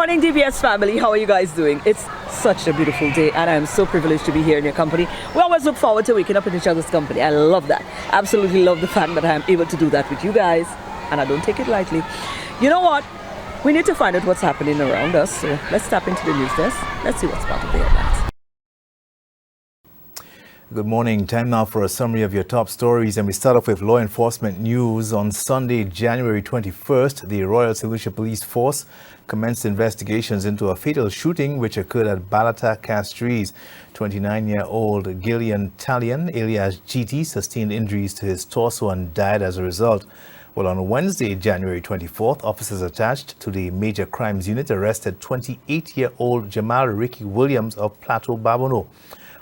morning, DBS family. How are you guys doing? It's such a beautiful day, and I'm so privileged to be here in your company. We always look forward to waking up in each other's company. I love that. Absolutely love the fact that I'm able to do that with you guys, and I don't take it lightly. You know what? We need to find out what's happening around us, so let's tap into the news desk. Let's see what's part of the headlines. Good morning. Time now for a summary of your top stories, and we start off with law enforcement news. On Sunday, January 21st, the Royal St. Lucia Police Force commenced investigations into a fatal shooting which occurred at Balata Castries. 29-year-old Gillian Talion, alias GT, sustained injuries to his torso and died as a result. Well, on Wednesday, January 24th, officers attached to the Major Crimes Unit arrested 28-year-old Jamal Ricky Williams of Plateau Babono.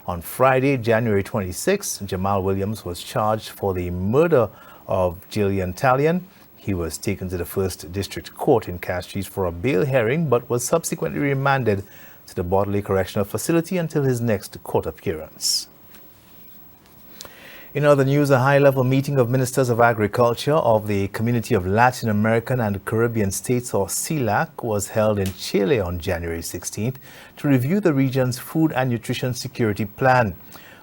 On Friday, January 26, Jamal Williams was charged for the murder of Gillian Talion. He was taken to the First District Court in Castries for a bail hearing, but was subsequently remanded to the Bodley Correctional Facility until his next court appearance. In other news, a high-level meeting of Ministers of Agriculture of the Community of Latin American and Caribbean States, or CELAC, was held in Chile on January 16th to review the region's food and nutrition security plan.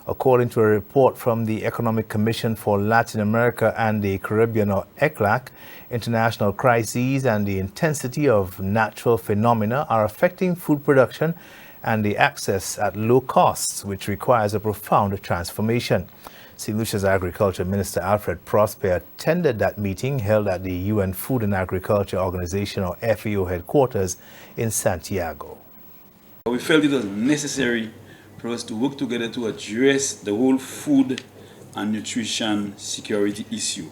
According to a report from the Economic Commission for Latin America and the Caribbean, or ECLAC, international crises and the intensity of natural phenomena are affecting food production and the access at low costs, which requires a profound transformation. St. Lucia's Agriculture Minister Alfred Prosper attended that meeting held at the UN Food and Agriculture Organization, or FAO, headquarters in Santiago. We felt it was necessary for us to work together to address the whole food and nutrition security issue.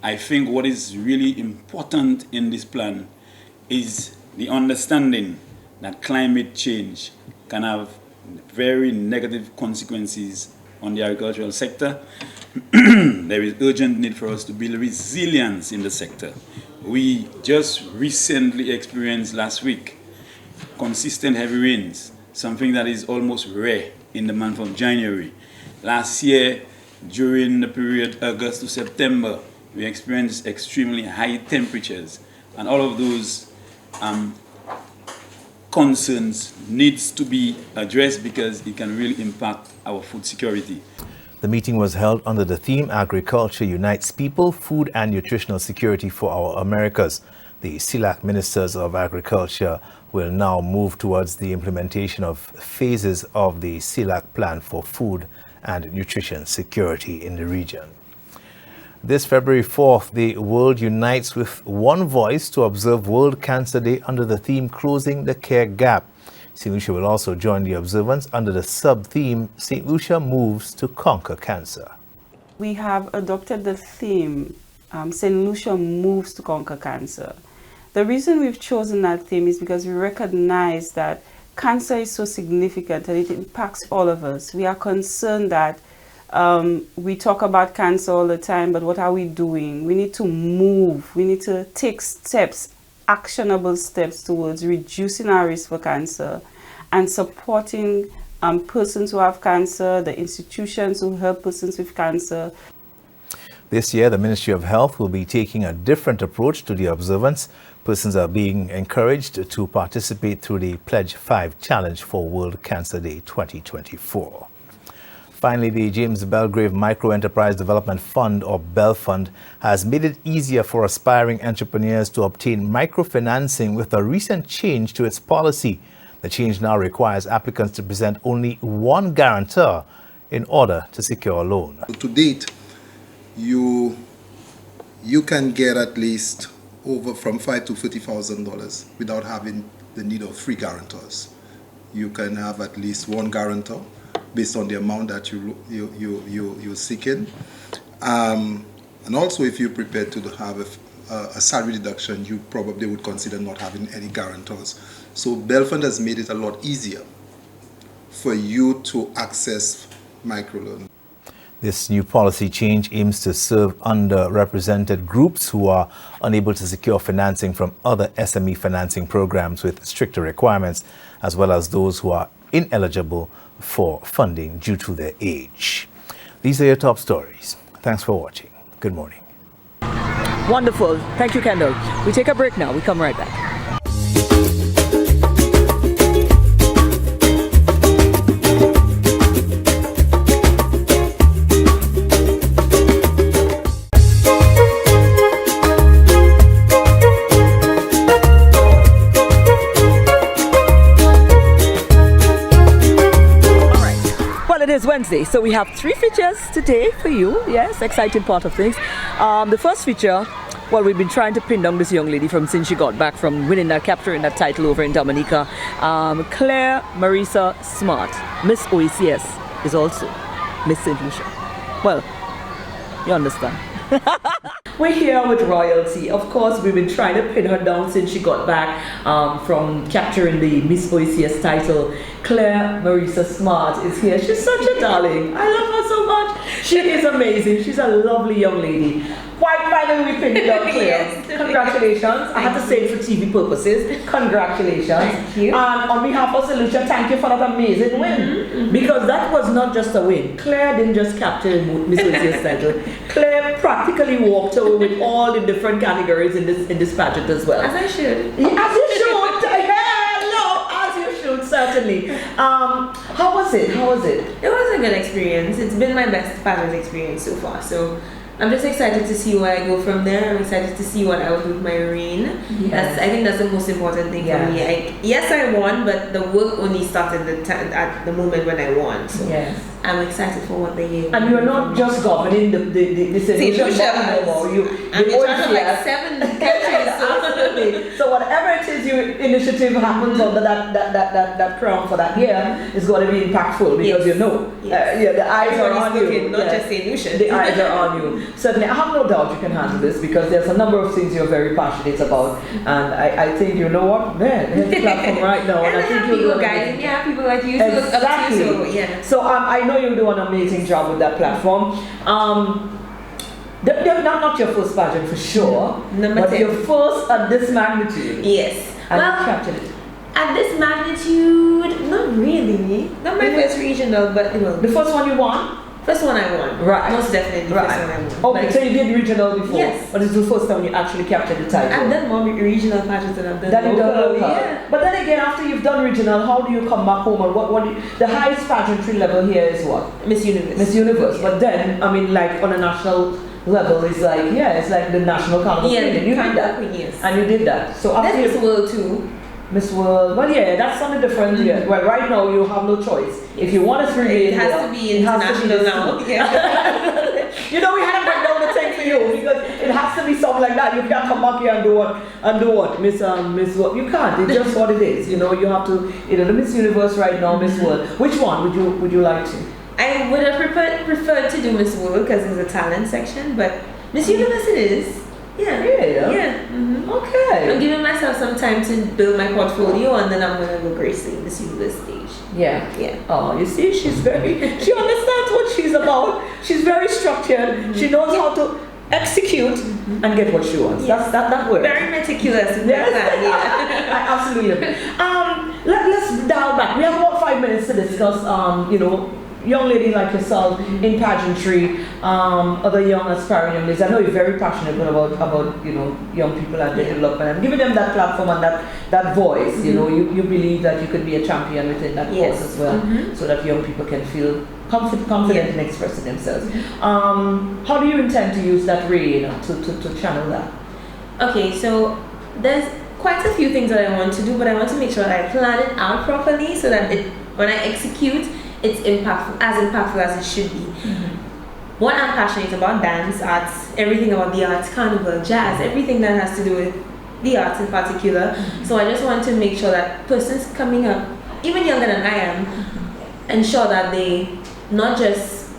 I think what is really important in this plan is the understanding that climate change can have very negative consequences on the agricultural sector. There is urgent need for us to build resilience in the sector. We just recently experienced last week consistent heavy rains, something that is almost rare in the month of January. Last year, during the period August to September, we experienced extremely high temperatures, and all of those concerns needs to be addressed because it can really impact our food security. The meeting was held under the theme Agriculture Unites People, Food and Nutritional Security for Our Americas. The CELAC Ministers of Agriculture will now move towards the implementation of phases of the CELAC plan for food and nutrition security in the region. This February 4th, the world unites with one voice to observe World Cancer Day under the theme Closing the Care Gap. St. Lucia will also join the observance under the sub-theme St. Lucia Moves to Conquer Cancer. We have adopted the theme St. Lucia Moves to Conquer Cancer. The reason we've chosen that theme is because we recognize that cancer is so significant and it impacts all of us. We are concerned that we talk about cancer all the time, but what are we doing? We need to move. We need to take steps, actionable steps towards reducing our risk for cancer and supporting persons who have cancer, the institutions who help persons with cancer. This year, the Ministry of Health will be taking a different approach to the observance. Persons are being encouraged to participate through the Pledge 5 Challenge for World Cancer Day 2024. Finally, the James Belgrave Micro Enterprise Development Fund, or BEL Fund, has made it easier for aspiring entrepreneurs to obtain microfinancing with a recent change to its policy. The change now requires applicants to present only one guarantor in order to secure a loan. To date, you can get at least over from $5,000 to $50,000 without having the need of 3 guarantors. You can have at least one guarantor based on the amount that you're seeking. And also, if you're prepared to have a salary deduction, you probably would consider not having any guarantors. So BEL Fund has made it a lot easier for you to access microloan. This new policy change aims to serve underrepresented groups who are unable to secure financing from other SME financing programs with stricter requirements, as well as those who are ineligible for funding due to their age. These are your top stories. Thanks for watching. Good morning. Wonderful. Thank you, Kendall. We take a break now. We come right back. Wednesday. So we have 3 features today for you. Yes, exciting part of things. The first feature, well, we've been trying to pin down this young lady since she got back from capturing that title over in Dominica. Claire Marisa Smart, Miss OECS, is also Miss St. Lucia. Well, you understand. We're here with royalty. Of course, we've been trying to pin her down since she got back from capturing the Miss OECS title. Claire Marisa Smart is here. She's such a darling. I love her so much. She is amazing. She's a lovely young lady. Quite finally, we pinned it down, Claire. Yes. Congratulations. I had to say it for TV purposes. Congratulations. Thank you. And on behalf of St. Lucia, thank you for that amazing win. Because that was not just a win. Claire didn't just capture Miss OECS title. Claire practically walked away with all the different categories in this pageant as well. As I should. As you should. Yeah, no, as you should, certainly. How was it? It was a good experience. It's been my best pageant experience so far. So I'm just excited to see where I go from there. I'm excited to see what I will do with my reign. Yes. I think that's the most important thing for me. Yes, I won, but the work only started at the moment when I won. So Yes. I'm excited for what they gave. And you're not just governing the St. Lucia anymore. I'm in charge of like 7 countries. Absolutely. So whatever it is your initiative happens under that crown for that year is going to be impactful because Yes. the eyes are on you. Not Yes. just St. Lucia. The eyes are on you. Certainly, I have no doubt you can handle this because there's a number of things you're very passionate about, and I think you know what, man, here's the platform right now, And I I think have you're people gonna guiding me. I have people like you to look up Exactly. to. So yeah. So I know you do an amazing job with that platform. Not your first pageant for sure, Number but 10. your first at this magnitude. Yes. And you Well, captured it. at this magnitude, not really. Not my first regional, but The first one you won? first one I won. Right. Most definitely first one I won. Okay, Like, so you did regional before. Yes. But it's the first time you actually captured the title. I've done more regional pageants than I've done That you done local. local. Yeah. But then again, after you've done regional, how do you come back home and the highest pageantry level here is what? Miss Universe. Miss Universe. Yeah. But then, I mean, like on a national level, it's like the national carnival. Yeah, Queen, and you did Carnival that. Queen, yes. And you did that. So after That's you, Miss World too. Miss World, well, yeah, that's something different. Yeah. Well, right now you have no choice. If you want to It has to be international now. Yeah. You know, we had to break down the thing for you because it has to be something like that. You can't come back here and do what, Miss what? You can't. It's just what it is. You know, you have to. The Miss Universe right now, Miss World. Which one would you like to? I would have preferred to do Miss World because there's a talent section, but Miss Universe it is. Yeah. Yeah. Yeah. I'm Okay. giving myself some time to build my portfolio and then I'm gonna go gracefully Miss Universe stage. Yeah. Yeah. Oh, you see, she understands what she's about. She's very structured. She knows how to execute and get what she wants. Yes. That works. Very meticulous with Yes. that plan, yeah. I absolutely. Let's dial back. We have about 5 minutes to discuss. Young lady like yourself in pageantry, other young aspiring young ladies. I know you're very passionate about young people and their development and giving them that platform and that voice. You know, you believe that you could be a champion within that cause as well, so that young people can feel confident in expressing themselves. How do you intend to use that reign to channel that? Okay, so there's quite a few things that I want to do, but I want to make sure that I plan it out properly so that when I execute, it's impactful as it should be. What I'm passionate about, dance, arts, everything about the arts, carnival, jazz, everything that has to do with the arts in particular. So I just want to make sure that persons coming up, even younger than I am, ensure that they not just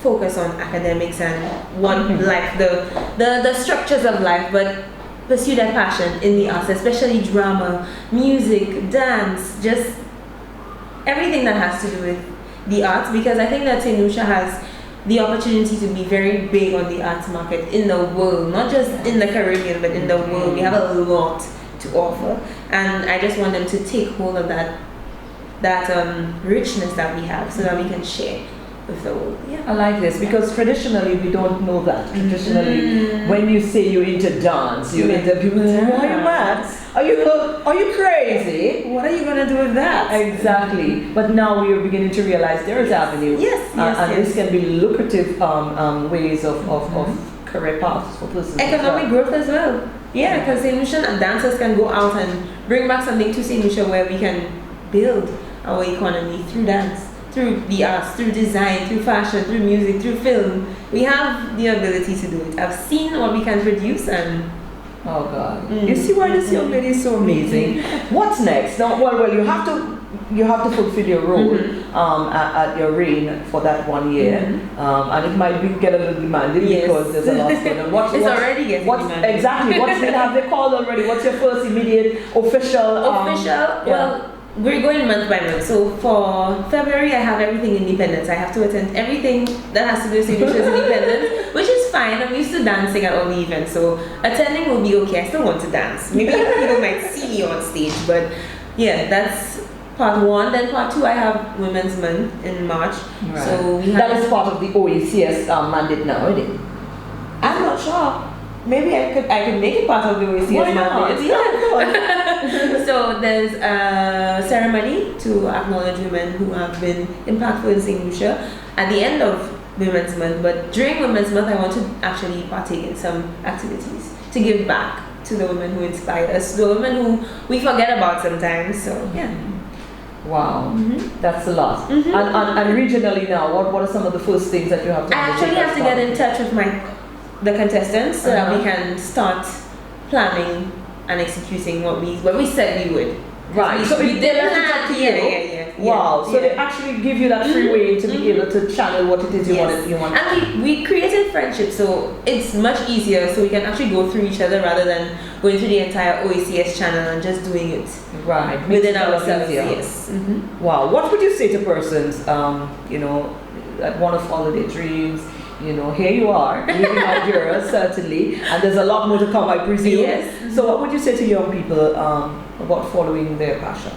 focus on academics and what like the structures of life, but pursue their passion in the arts, especially drama, music, dance, just everything that has to do with the arts, because I think that St. Lucia has the opportunity to be very big on the arts market in the world, not just in the Caribbean, but in the world. We have a lot to offer, and I just want them to take hold of that richness that we have, so that we can share with the world. Yeah. I like this because traditionally we don't know that. Traditionally, when you say you're into dance, you're into people say, "Are you mad? Are you crazy? What are you gonna do with that?" Exactly. But now we are beginning to realize there is avenue. Yes, and yes. this can be lucrative ways of career paths for persons. Economic growth as well. Yeah, because St. Lucian dancers can go out and bring back something to St. Lucia where we can build our economy through dance. through the arts, through design, through fashion, through music, through film. We have the ability to do it. I've seen what we can produce, and oh God! You see why this young lady is so amazing. What's next? Now, well, you have to fulfill your role at your reign for that 1 year, and it might get a little demanding because there's a lot going on. It's already getting demanding. Exactly. Have they called already? What's your first immediate official? Well, we're going month by month. So for February, I have everything independence. I have to attend everything that has to do with St. Lucia's independence, which is fine. I'm used to dancing at all the events, so attending will be okay. I still want to dance. Maybe people might see me on stage, but yeah, that's part one. Then part two, I have Women's Month in March. Right. So we have, that is part of the OECS mandate now, isn't it? I'm not sure. Maybe I could make it part of the OECS mandate. Yeah. So there's a ceremony to acknowledge women who have been impactful in St. Lucia at the end of Women's Month. But during Women's Month, I want to actually partake in some activities to give back to the women who inspire us, the women who we forget about sometimes. So yeah. Wow, that's a lot. And regionally now, what are some of the first things that you have to do? I actually have to get in touch with the contestants so that we can start planning and executing what we said we would. Right. So we did plan. Yeah. Wow. So they actually give you that free way to be able to channel what it is you want. And we created friendships, so it's much easier. So we can actually go through each other rather than going through the entire OECS channel and just doing it within ourselves. Yes. Wow. What would you say to persons, that want to follow their dreams? Here you are, living out yours, certainly, and there's a lot more to come, I presume. Yes. So what would you say to young people about following their passion?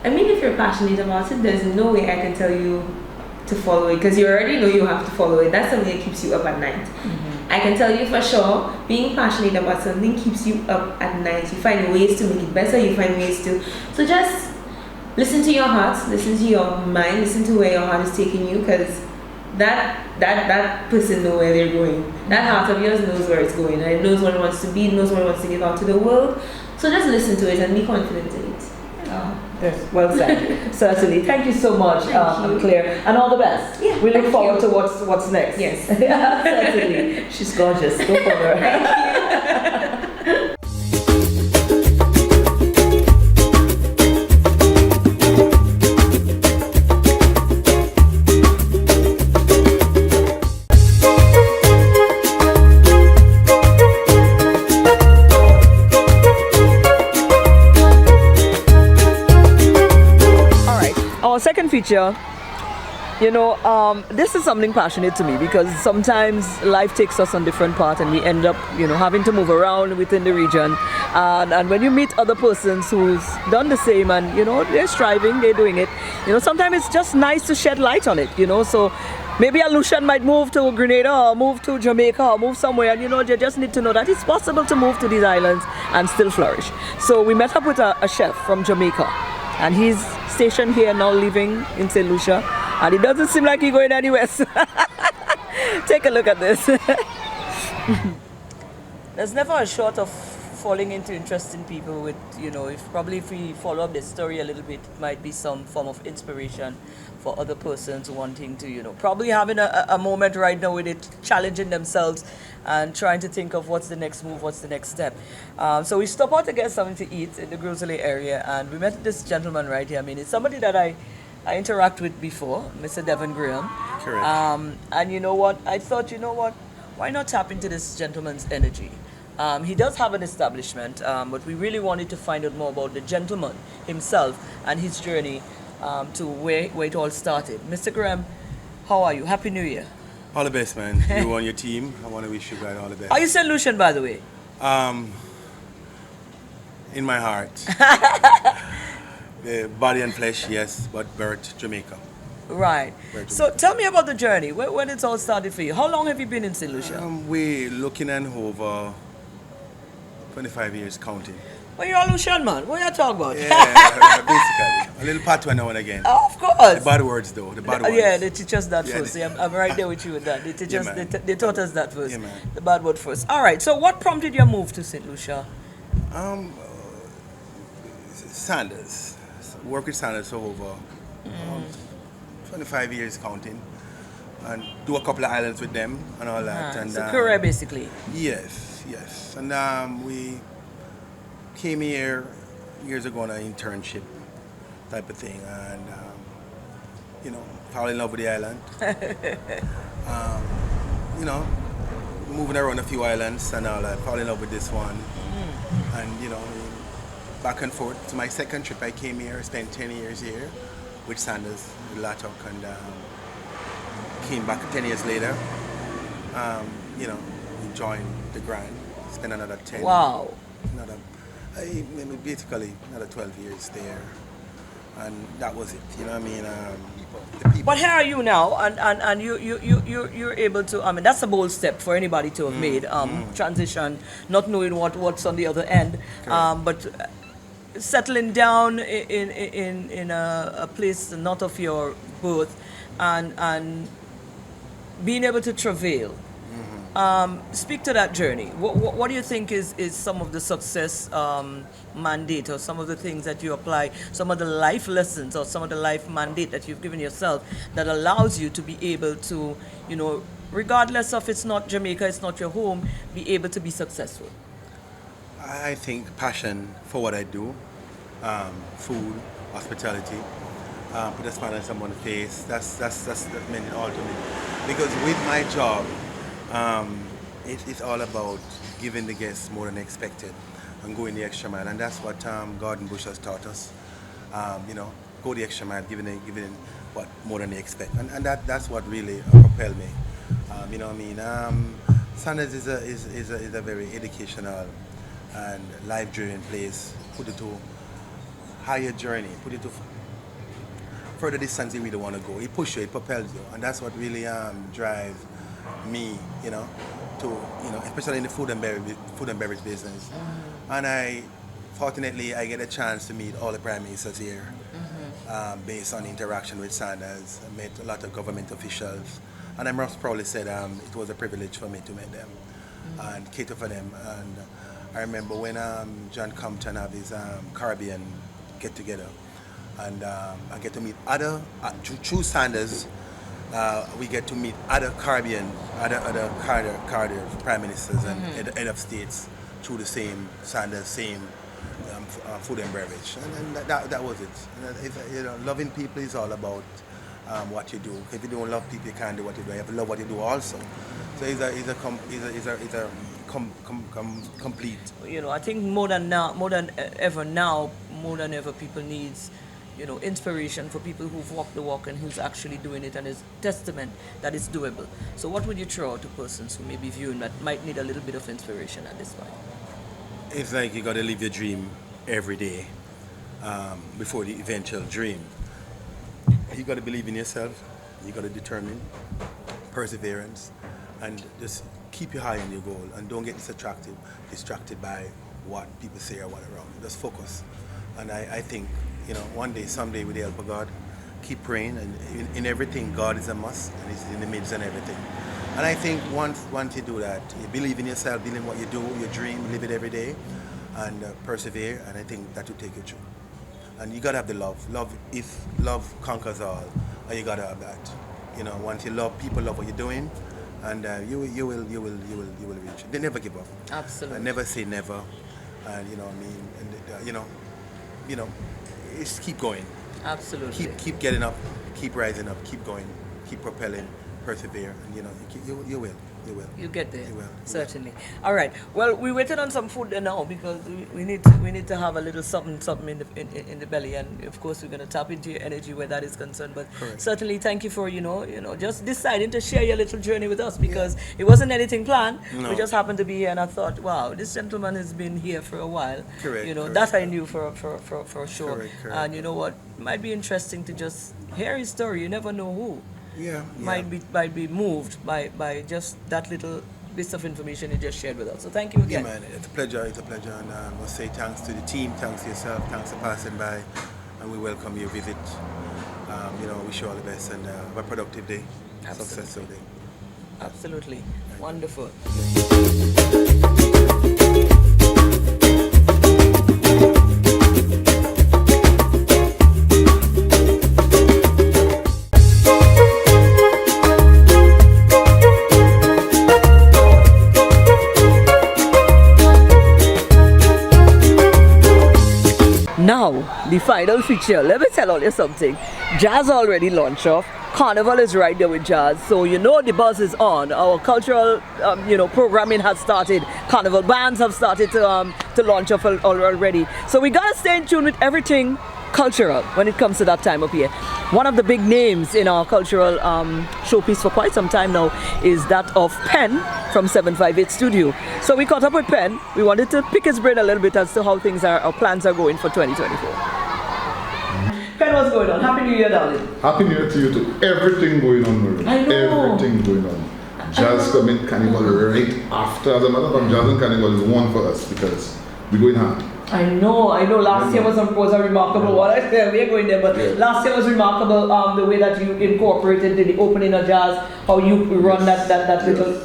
I mean, if you're passionate about it, there's no way I can tell you to follow it, because you already know you have to follow it. That's something that keeps you up at night. I can tell you for sure, being passionate about something keeps you up at night. You find ways to make it better, you find ways to... So just listen to your heart, listen to your mind, listen to where your heart is taking you, because that person knows where they're going. That heart of yours knows where it's going, and it knows what it wants to be, it knows what it wants to give out to the world. So just listen to it and be confident in it. Yes, well said. Certainly. Thank you so much, Claire, and all the best. Yeah, we look forward to what's next. Yes. Certainly. She's gorgeous. Go for her. Thank you. Our second feature, this is something passionate to me, because sometimes life takes us on different paths and we end up, having to move around within the region. And when you meet other persons who's done the same and, they're striving, they're doing it, sometimes it's just nice to shed light on it, So maybe a Lucian might move to Grenada or move to Jamaica or move somewhere, and you just need to know that it's possible to move to these islands and still flourish. So we met up with a chef from Jamaica, and he's stationed here now, living in St. Lucia, and it doesn't seem like he's going anywhere. Take a look at this. There's never a short of falling into interesting people with, if we follow up the story a little bit, it might be some form of inspiration for other persons wanting to, probably having a moment right now with it, challenging themselves and trying to think of what's the next move, what's the next step. So we stopped out to get something to eat in the Grosley area, and we met this gentleman right here. I mean, it's somebody that I interact with before, Mr. Devon Graham. Correct. And you know what? I thought, why not tap into this gentleman's energy? He does have an establishment, but we really wanted to find out more about the gentleman himself and his journey to where it all started. Mr. Graham, how are you? Happy New Year. All the best, man. You and your team, I want to wish you guys all the best. Are you St. Lucian, by the way? In my heart. Body and flesh, yes, but birth, Jamaica. Right. So tell me about the journey. When it all started for you? How long have you been in St. Lucia? We're looking at over 25 years counting. Well, you're a Lucian man. What are you talking about? Yeah, basically. A little patois now and again. Oh, of course. The bad words, though. The bad words. Yeah, they teach us that first. Yeah, I'm right there with you with that. They teach us. They taught us that first. Yeah, man. The bad word first. All right. So what prompted your move to St. Lucia? Sanders. Work with Sanders for over 25 years counting, and do a couple of islands with them and all that. And so career basically. Yes, yes. And we came here years ago on an internship type of thing, and fell in love with the island. Moving around a few islands and all that, fall in love with this one. And back and forth. It's my second trip. I came here, spent 10 years here with Sanders, with Latok, and came back 10 years later. We joined the grind, spent another 10. Wow. Basically another 12 years there. And that was it, you know what I mean? The people. But here are you now, and you're able to. I mean, that's a bold step for anybody to have made. Transition, not knowing what's on the other end, but settling down in a place not of your birth, and being able to travail. Speak to that journey. What do you think is some of the success mandate, or some of the things that you apply, some of the life lessons or some of the life mandate that you've given yourself that allows you to be able to, regardless of it's not Jamaica, it's not your home, be able to be successful? I think passion for what I do, food, hospitality, put a smile on someone's face, that meant it all to me. Because with my job, it's all about giving the guests more than expected and going the extra mile, and that's what Garden Bush has taught us. Go the extra mile, giving what more than they expect, and that's what really propelled me. You know what I mean? Sanders is a very educational and life-driven place. Put it to higher journey, put it to further distance you really want to go. It pushes you, it propels you, and that's what really drives me, especially in the food and beverage business. And fortunately, I get a chance to meet all the prime ministers here, based on interaction with Sanders. I met a lot of government officials, and I must probably say it was a privilege for me to meet them and cater for them. And I remember when John Compton had his Caribbean get-together, and I get to meet other, through Sanders, we get to meet other Caribbean prime ministers and head of states through the same Sanders, same food and beverage, and that was it. Loving people is all about what you do. If you don't love people, you can't do what you do. You have to love what you do also. So it's a complete. I think more than ever, people needs inspiration for people who've walked the walk and who's actually doing it, and is testament that it's doable. So what would you throw out to persons who may be viewing that might need a little bit of inspiration at this point? It's like you got to live your dream every day before the eventual dream. You got to believe in yourself. You got to determine perseverance, and just keep your eye on your goal, and don't get distracted by what people say or what around you. Just focus. And I think, one day, someday, with the help of God, keep praying, and in everything, God is a must, and He's in the midst and everything. And I think once you do that, you believe in yourself, believe in what you do, your dream, live it every day, and persevere, and I think that will take you through. And you gotta have the love. Love conquers all, and you gotta have that. Once you love people, love what you're doing, and you will reach it. They never give up. Absolutely. I never say never, and and just keep going. Absolutely. Keep getting up, keep rising up, keep going, keep propelling, persevere, and you will. You get there. You will. Certainly. All right. Well, we waited on some food now because we need to have a little something in the belly, and of course we're going to tap into your energy where that is concerned. But correct. Certainly, thank you for just deciding to share your little journey with us, because it wasn't anything planned. No. We just happened to be here, and I thought, wow, this gentleman has been here for a while. Correct. That I knew for sure. Correct. And you know what? Might be interesting to just hear his story. You never know who. Yeah. Might be moved by just that little bit of information you just shared with us. So thank you again. Yeah, man, it's a pleasure, and I must say thanks to the team, thanks to yourself, thanks for passing by, and we welcome your visit. Wish you all the best, and have a productive day, successful day. Absolutely. Wonderful. the final feature. Let me tell you something. Jazz already launched off. Carnival is right there with jazz, so you know the buzz is on. Our cultural, programming has started. Carnival bands have started to launch off already. So we gotta stay in tune with everything cultural when it comes to that time of year. One of the big names in our cultural showpiece for quite some time now is that of Penn from 758 Studio. So we caught up with Penn. We wanted to pick his brain a little bit as to how our plans are going for 2024. Penn, what's going on? Happy New Year, darling. Happy New Year to you too. Everything going on, Marie. I know. Everything going on. Jazz coming, Carnival right after. As a matter of fact, Jazz and Carnival is one for us because we're going hard. I know. Last year was a remarkable one. We're going there, but last year was remarkable. The way that you incorporated the opening of jazz, how you run that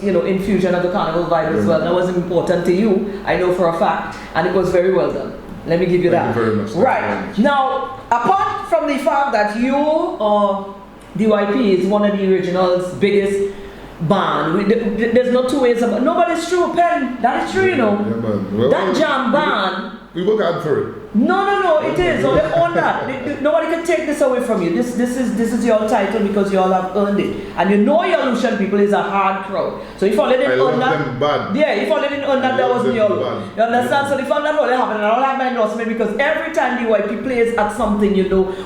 little infusion of the carnival vibe as well. That was important to you, I know for a fact, and it was very well done. Let me give you that. Thank you very much. Right now, apart from the fact that you DYP is one of the original's biggest band, there's no two ways about. No, but it's true, Penn. That is true, Yeah, man. Well, that jam band. We work hard for it. No, it is. So they own that. Nobody can take this away from you. This is your title because you all have earned it. And you know your Lucian people is a hard crowd. So if all they didn't earn that, bad. yeah, if all they didn't earn that, that wasn't your. You understand? So the fact that all they happen, and I'll have my endorsement because every time DYP plays at something,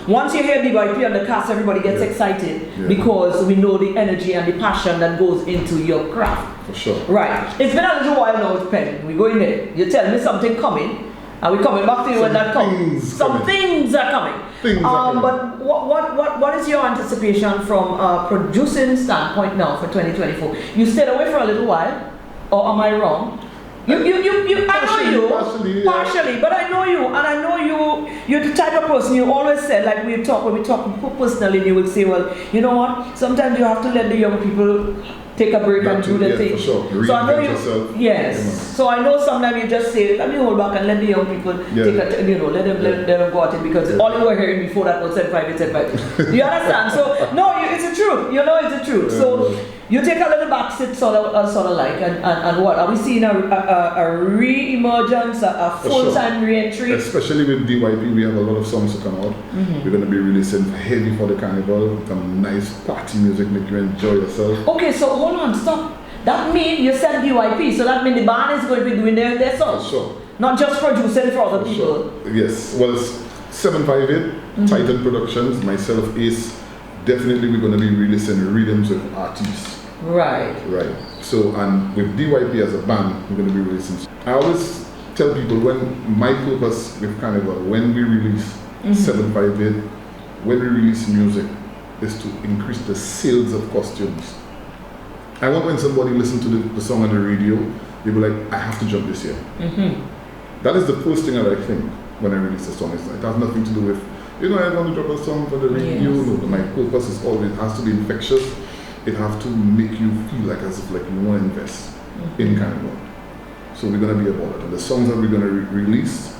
once you hear DYP on the cast, everybody gets excited because we know the energy and the passion that goes into your craft. For sure. Right. It's been a little while now with Penn. We're going there. You tell me something coming. And we're coming back to you when that comes. Some things are coming. But what is your anticipation from a producing standpoint now for 2024? You stayed away for a little while, or am I wrong? I know you partially, but I know you, and I know you're the type of person you always said, like when we talk personally, you would say, well, you know what? Sometimes you have to let the young people take a break and do the thing. Sure. So I know you. Yes. So I know sometimes you just say, let me hold back and let the young people take let them go at it because all you were hearing before that was said private. You understand? So no, it's the truth. It's the truth. So you take a little back sit sort of like and what are we seeing a re-emergence, a full-time re-entry? Especially with DYP, we have a lot of songs to come out. We're going to be releasing heavy for the carnival, some nice party music, make you enjoy yourself. Okay, so hold on, stop. That means you said DYP, so that means the band is going to be doing their songs. Sure. Not just producing for other people. Sure. Yes. Well, it's 758, Titan Productions, myself, Ace. Definitely we're going to be releasing rhythms with artists. Right. So, and with DYP as a band, we're going to be releasing. I always tell people when my purpose with Carnival, when we release 758, when we release music, is to increase the sales of costumes. I want when somebody listens to the song on the radio, they'll be like, I have to jump this year. That is the first thing that I think when I release a song. It has nothing to do with, I want to drop a song for the radio. No, my purpose is always, it has to be infectious. It has to make you feel like as if like you want to invest in Carnival. So we're going to be about it. And the songs that we're going to release,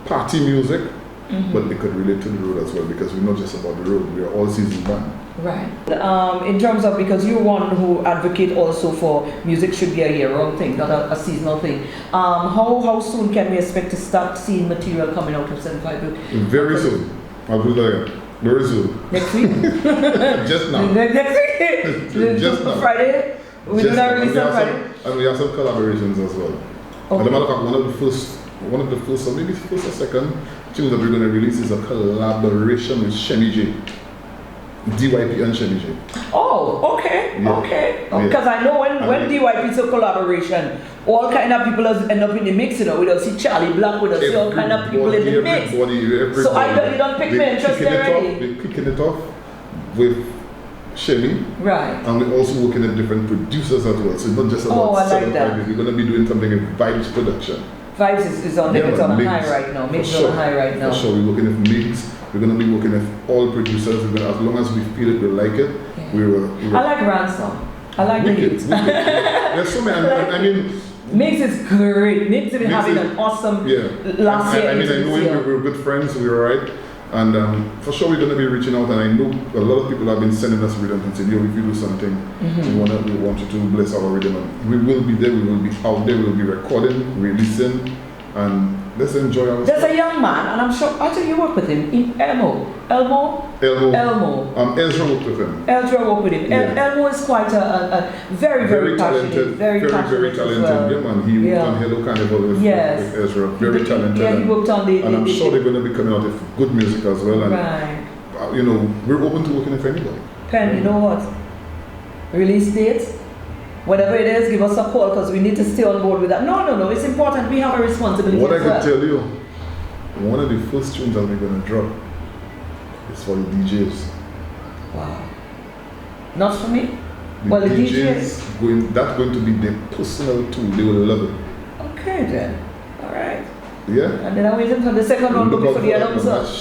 party music, but it could relate to the road as well because we're not just about the road, we are all season band. Right. In terms of, because you're one who advocate also for music should be a year-round thing, not a seasonal thing. How soon can we expect to start seeing material coming out of 758? Very soon. I'll put it like that. Very soon. Next week? Just now. Next week? Just now. Friday? We do not release on Friday? And we have some collaborations as well. As a matter of fact, one of the first, or maybe first or second tunes that we're going to release is a collaboration with Shemi J. DYP and Shemi J. Oh, okay. Yeah. Okay. Because I know when DYP is a collaboration, all kind of people end up in the mix, We don't see Charlie Black, we don't see all kind of people in the mix. Everybody. So you don't pick me interest already. We're kicking it off with Shemi. Right. And we're also working at different producers as well. So it's not just about 758. We're going to be doing something with Vibes Production. Vibes is on, it's on a high right now. Mix is on a high right now. For sure. We're working with Mix. We're going to be working with all producers. As long as we feel it, we like it. Yeah. I like Ransom. I like the hits. There's so many. I mean, Mix is great. Mix has been having an awesome last year. I know we're good friends. We're alright. And for sure, we're going to be reaching out. And I know a lot of people have been sending us rhythm and saying, if you do something, we want you to bless our rhythm. And we will be there. We will be out there. We will be recording, releasing, and let's enjoy ourselves. There's a young man, and I'm sure, I think you work with him, Elmo. Ezra worked with him. Ezra worked with him. Yeah. Elmo is quite a very talented, very talented. as well. Yeah, man. He worked on Hello Carnival with Ezra. Very talented. Yeah, he worked on and I'm sure they're going to be coming out with good music as well. And, right. You know, we're open to working with anybody. Pen, you know what? Release dates? Whatever it is, give us a call because we need to stay on board with that. No, it's important. We have a responsibility. What I as can well. tell you, one of the first tunes that we're going to drop is for the DJs. Wow. Not for me? The DJs, that's going to be their personal tool. They will love it. Okay then. All right. Yeah. And then I'm waiting for the second one for the announcer. That's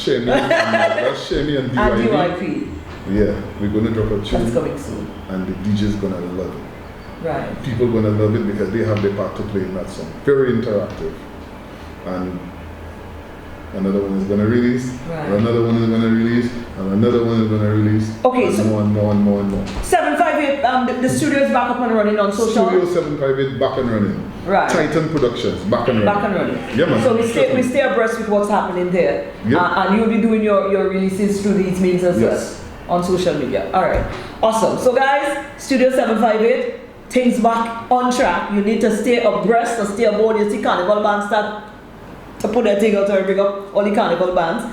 Shemi and DYP. Yeah, we're going to drop a tune. That's coming soon. And the DJ's going to love it. Right. People going to love it because they have their part to play in that song. Very interactive. And another one is going to release. Right. And another one is going to release. And another one is going to release. Okay, and so more and more and more and more. 758, the studio is back up and running on social. Studio 758 back and running. Right. Titan Productions back and running. Back and running. Yeah, man. So we stay abreast with what's happening there. Yep. And you'll be doing your releases through these means as well on social media. All right. Awesome. So guys, Studio 758, things back on track. You need to stay abreast or stay aboard. You see Carnival bands start to put their thing out or bring up all the Carnival bands.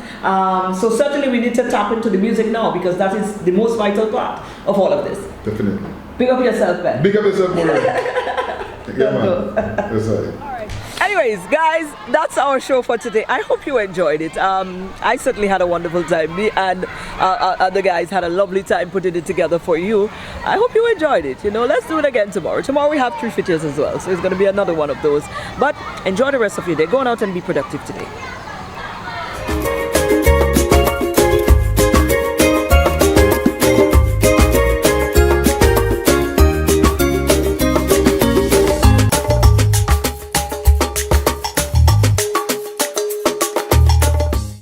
So certainly we need to tap into the music now because that is the most vital part of all of this. Definitely. Pick up yourself, Ben. Big up yourself, Maureen. Yeah, man. That's right. Anyways, guys, that's our show for today. I hope you enjoyed it. I certainly had a wonderful time. Me and the guys had a lovely time putting it together for you. I hope you enjoyed it. You know, let's do it again tomorrow. Tomorrow we have 3 features as well, so it's going to be another one of those. But enjoy the rest of your day. Go on out and be productive today.